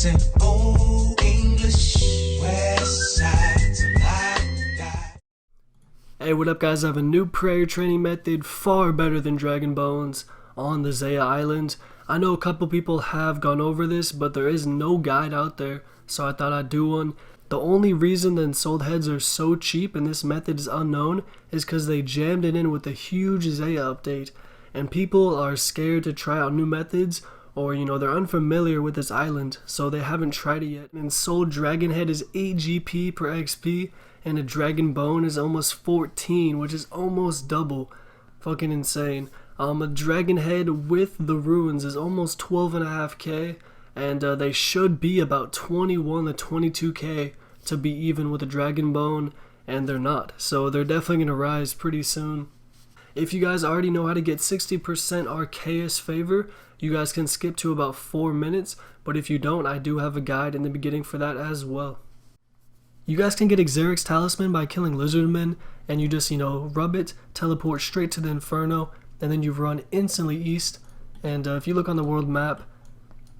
Simple English, west side till I die. Hey, what up guys? I have a new prayer training method far better than Dragon Bones on the Zaya Island. I know a couple people have gone over this, but there is no guide out there, so I thought I'd do one. The only reason the ensouled heads are so cheap and this method is unknown is because they jammed it in with a huge Zaya update, and people are scared to try out new methods, or they're unfamiliar with this island, so they haven't tried it yet. An ensouled dragon head is 8 GP per XP, and a dragon bone is almost 14, which is almost double. Fucking insane. A dragon head with the runes is almost 12.5k, and they should be about 21 to 22k to be even with a dragon bone, and they're not. So they're definitely going to rise pretty soon. If you guys already know how to get 60% Arceuus favor, you guys can skip to about 4 minutes, but if you don't, I do have a guide in the beginning for that as well. You guys can get Xeric's Talisman by killing lizardmen, and you just, rub it, teleport straight to the Inferno, and then you run instantly east, and if you look on the world map,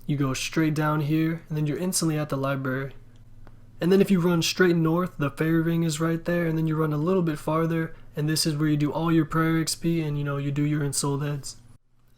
you go straight down here, and then you're instantly at the library. And then if you run straight north, the fairy ring is right there, and then you run a little bit farther, and this is where you do all your prayer XP, and you do your ensouled heads.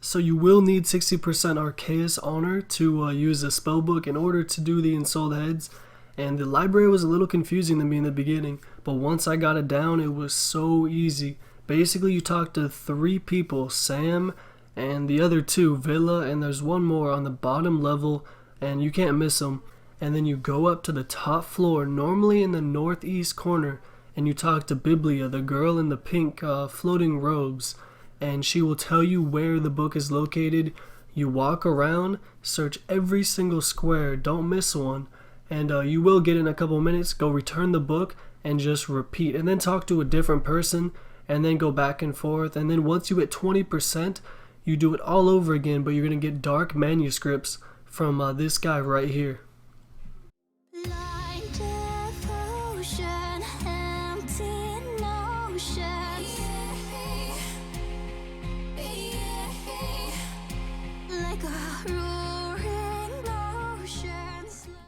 So you will need 60% Arceuus honor to use the spellbook in order to do the ensouled heads. And the library was a little confusing to me in the beginning, but once I got it down, it was so easy. Basically, you talk to 3 people, Sam and the other 2, Villa, and there's one more on the bottom level, and you can't miss them. And then you go up to the top floor, normally in the northeast corner, and you talk to Biblia, the girl in the pink floating robes, and she will tell you where the book is located. You walk around, search every single square, don't miss one, and you will get in a couple minutes, go return the book, and just repeat, and then talk to a different person, and then go back and forth, and then once you hit 20%, you do it all over again, but you're going to get dark manuscripts from this guy right here.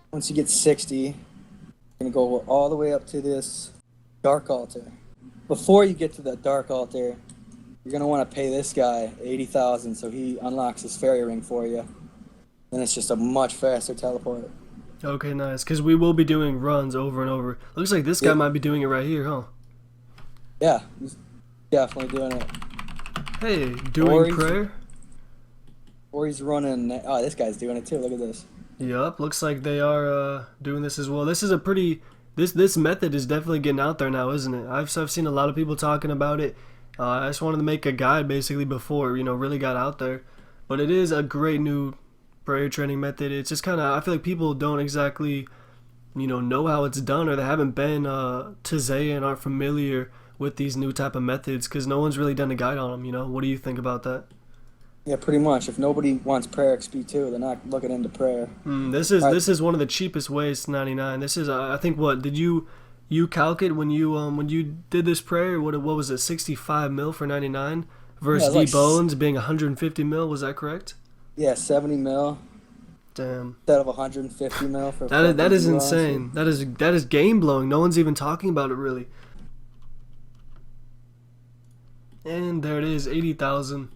Once you get 60, you're going to go all the way up to this dark altar. Before you get to the dark altar, you're going to want to pay this guy 80,000 so he unlocks his fairy ring for you. And it's just a much faster teleport. Okay, nice, because we will be doing runs over and over. Looks like this guy might be doing it right here, huh? Yeah, he's definitely doing it. Hey, doing prayer? Or he's running... Oh, this guy's doing it too, look at this. Yup, looks like they are doing this as well. This is a pretty... This method is definitely getting out there now, isn't it? I've seen a lot of people talking about it. I just wanted to make a guide basically before, really got out there. But it is a great new prayer training method. It's just kind of... I feel like people don't exactly, know how it's done, or they haven't been to Zaya and aren't familiar with these new type of methods because no one's really done a guide on them, What do you think about that? Yeah, pretty much. If nobody wants prayer XP too, they're not looking into prayer. This is one of the cheapest ways to 99. This is I think what did you calculate when you did this prayer? What was it? 65 mil for 99 versus like Bones being 150 mil. Was that correct? Yeah, 70 mil. Damn. Instead of 150 mil for that is insane. That is game blowing. No one's even talking about it really. And there it is, 80,000.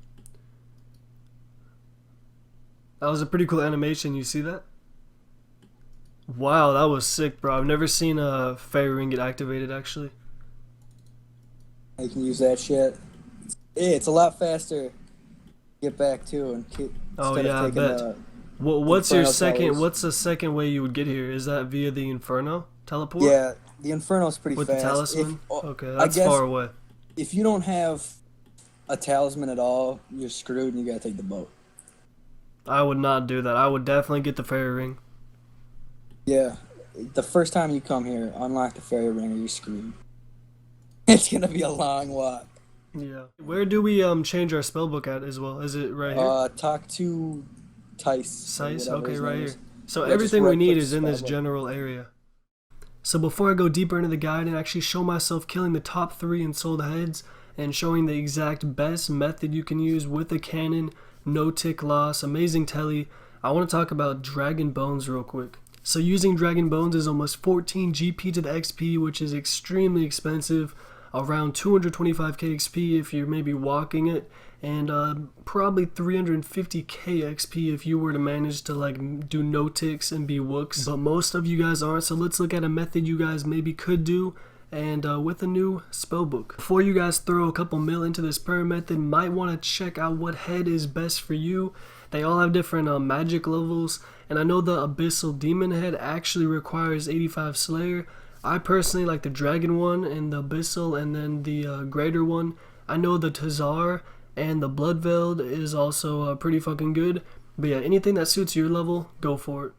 That was a pretty cool animation, you see that? Wow, that was sick, bro. I've never seen a fairy ring get activated, actually. You can use that shit. It's a lot faster to get back to and keep... Oh yeah, I bet. What's the second way you would get here? Is that via the Inferno teleport? Yeah, the Inferno's pretty fast. With the talisman? Okay, that's far away. If you don't have a talisman at all, you're screwed and you gotta take the boat. I would not do that. I would definitely get the fairy ring. Yeah, the first time you come here, unlock the fairy ring or you're screwed. It's gonna be a long walk. Yeah. Where do we change our spellbook at as well? Is it right here? Talk to Tice. Tice? Okay, right here. So everything we need is in this general area. So before I go deeper into the guide and actually show myself killing the top 3 ensouled heads and showing the exact best method you can use with a cannon, no tick loss, amazing telly, I want to talk about Dragon Bones real quick. So using Dragon Bones is almost 14 GP to the XP, which is extremely expensive, around 225k XP if you're maybe walking it, and probably 350k XP if you were to manage to like do no ticks and be wooks. But most of you guys aren't, so let's look at a method you guys maybe could do, and with a new spellbook. Before you guys throw a couple mil into this prayer method, might want to check out what head is best for you. They all have different magic levels, and I know the Abyssal Demon head actually requires 85 Slayer. I personally like the Dragon one and the Abyssal, and then the Greater one. I know the Tazar and the Bloodveld is also pretty fucking good. But yeah, anything that suits your level, go for it.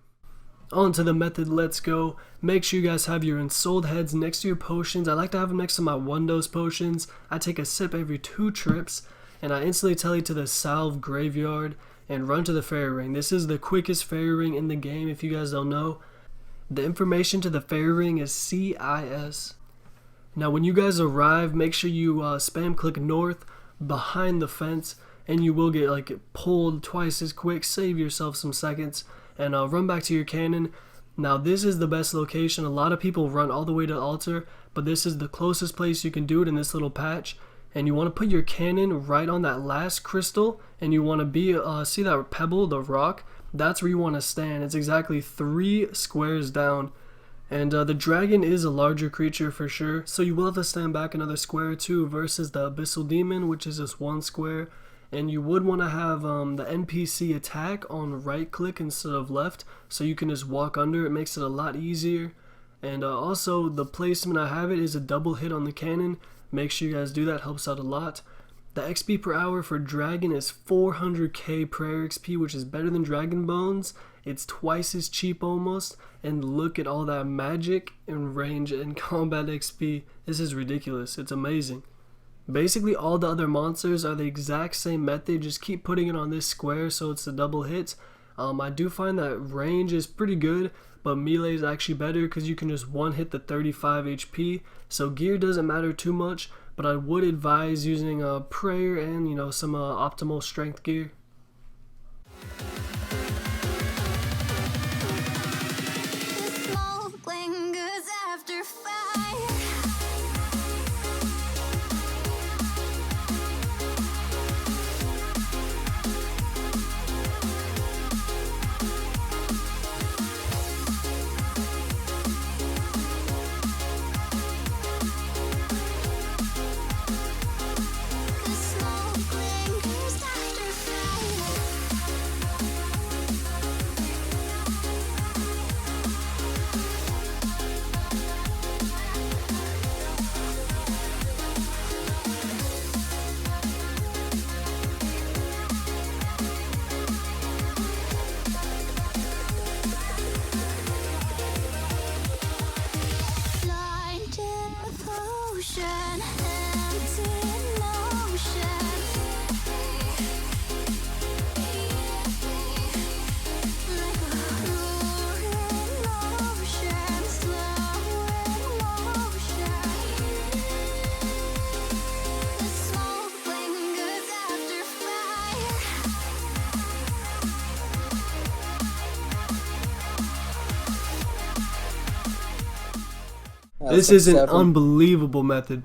On to the method, let's go. Make sure you guys have your ensouled heads next to your potions. I like to have them next to my 1-dose potions. I take a sip every 2 trips, and I instantly tele to the Salve Graveyard and run to the Fairy Ring. This is the quickest Fairy Ring in the game if you guys don't know. The information to the Fairy Ring is CIS. Now when you guys arrive, make sure you spam click north behind the fence, and you will get like pulled twice as quick. Save yourself some seconds and run back to your cannon. Now this is the best location. A lot of people run all the way to the altar, but this is the closest place you can do it in this little patch. And you want to put your cannon right on that last crystal, and you want to be see that pebble, the rock, that's where you want to stand. It's exactly 3 squares down, and the dragon is a larger creature for sure, so you will have to stand back another square or 2 versus the Abyssal Demon, which is just 1 square. And you would want to have the NPC attack on right click instead of left, so you can just walk under. It makes it a lot easier. And also the placement I have it is a double hit on the cannon. Make sure you guys do that, helps out a lot. The XP per hour for Dragon is 400k prayer XP, which is better than Dragon Bones. It's twice as cheap almost, and look at all that magic and range and combat XP. This is ridiculous, it's amazing. Basically all the other monsters are the exact same method, just keep putting it on this square so it's the double hits. I do find that range is pretty good, but melee is actually better because you can just one hit the 35 HP, so gear doesn't matter too much, but I would advise using a prayer and some optimal strength gear. This is an unbelievable method.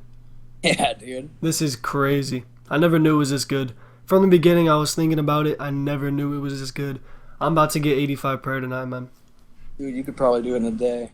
Yeah, dude. This is crazy. I never knew it was this good. From the beginning, I was thinking about it. I never knew it was this good. I'm about to get 85 prayer tonight, man. Dude, you could probably do it in a day.